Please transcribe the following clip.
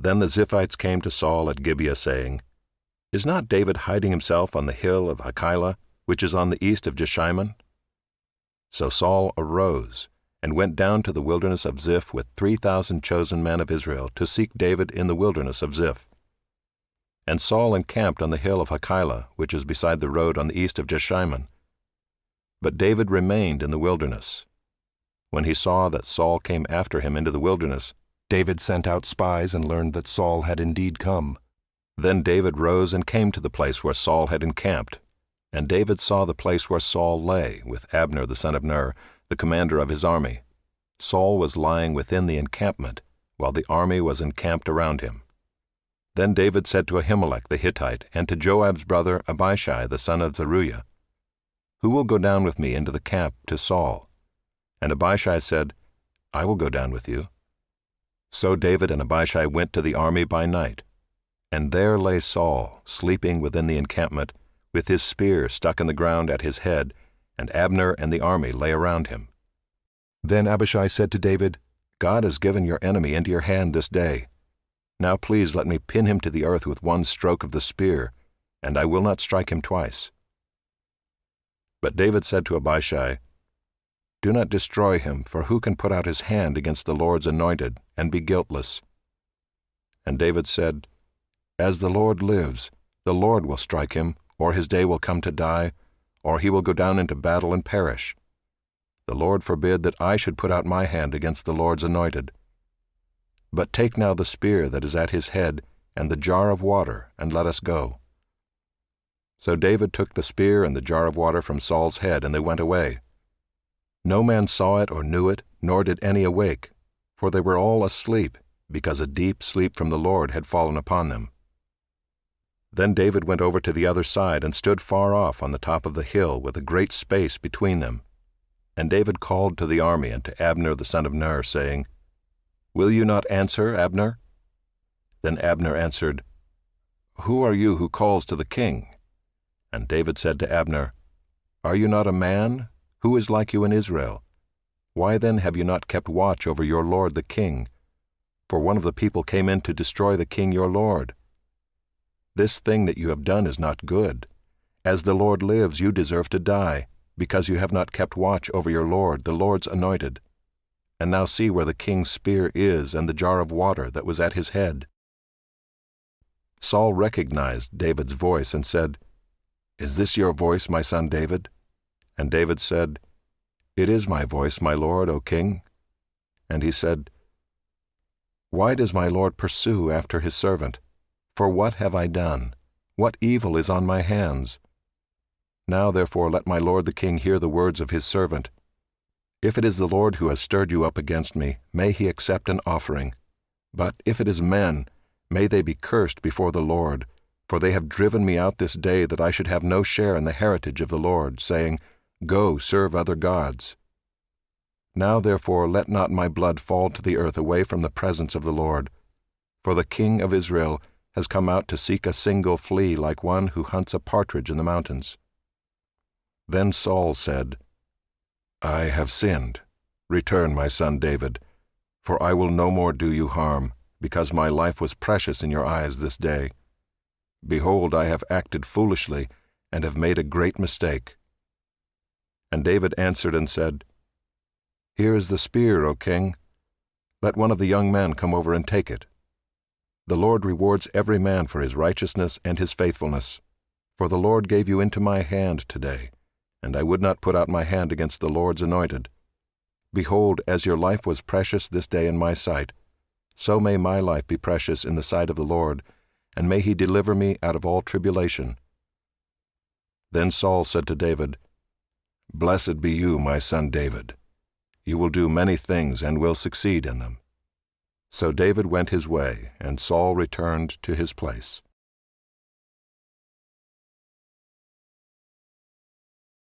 Then the Ziphites came to Saul at Gibeah, saying, Is not David hiding himself on the hill of Hachilah, which is on the east of Jeshimon? So Saul arose, and went down to the wilderness of Ziph with 3,000 chosen men of Israel to seek David in the wilderness of Ziph. And Saul encamped on the hill of Hachilah, which is beside the road on the east of Jeshimon. But David remained in the wilderness. When he saw that Saul came after him into the wilderness, David sent out spies and learned that Saul had indeed come. Then David rose and came to the place where Saul had encamped. And David saw the place where Saul lay, with Abner the son of Ner, the commander of his army. Saul was lying within the encampment, while the army was encamped around him. Then David said to Ahimelech the Hittite, and to Joab's brother Abishai the son of Zeruiah, Who will go down with me into the camp to Saul? And Abishai said, I will go down with you. So David and Abishai went to the army by night. And there lay Saul, sleeping within the encampment, with his spear stuck in the ground at his head, and Abner and the army lay around him. Then Abishai said to David, God has given your enemy into your hand this day. Now please let me pin him to the earth with one stroke of the spear, and I will not strike him twice. But David said to Abishai, Do not destroy him, for who can put out his hand against the Lord's anointed and be guiltless? And David said, As the Lord lives, the Lord will strike him, or his day will come to die, or he will go down into battle and perish. The Lord forbid that I should put out my hand against the Lord's anointed. But take now the spear that is at his head, and the jar of water, and let us go. So David took the spear and the jar of water from Saul's head, and they went away. No man saw it or knew it, nor did any awake, for they were all asleep, because a deep sleep from the Lord had fallen upon them. Then David went over to the other side and stood far off on the top of the hill with a great space between them. And David called to the army and to Abner the son of Ner, saying, Will you not answer, Abner? Then Abner answered, Who are you who calls to the king? And David said to Abner, Are you not a man? Who is like you in Israel? Why then have you not kept watch over your lord the king? For one of the people came in to destroy the king your lord. This thing that you have done is not good. As the Lord lives, you deserve to die, because you have not kept watch over your lord, the Lord's anointed. And now see where the king's spear is and the jar of water that was at his head. Saul recognized David's voice and said, Is this your voice, my son David? And David said, It is my voice, my lord, O king. And he said, Why does my lord pursue after his servant? For what have I done? What evil is on my hands? Now therefore let my lord the king hear the words of his servant. If it is the Lord who has stirred you up against me, may he accept an offering. But if it is men, may they be cursed before the Lord, for they have driven me out this day that I should have no share in the heritage of the Lord, saying, Go, serve other gods. Now therefore let not my blood fall to the earth away from the presence of the Lord. For the king of Israel has come out to seek a single flea like one who hunts a partridge in the mountains. Then Saul said, I have sinned. Return, my son David, for I will no more do you harm, because my life was precious in your eyes this day. Behold, I have acted foolishly, and have made a great mistake. And David answered and said, Here is the spear, O king. Let one of the young men come over and take it. The Lord rewards every man for his righteousness and his faithfulness. For the Lord gave you into my hand today, and I would not put out my hand against the Lord's anointed. Behold, as your life was precious this day in my sight, so may my life be precious in the sight of the Lord, and may he deliver me out of all tribulation. Then Saul said to David, Blessed be you, my son David. You will do many things and will succeed in them. So David went his way, and Saul returned to his place.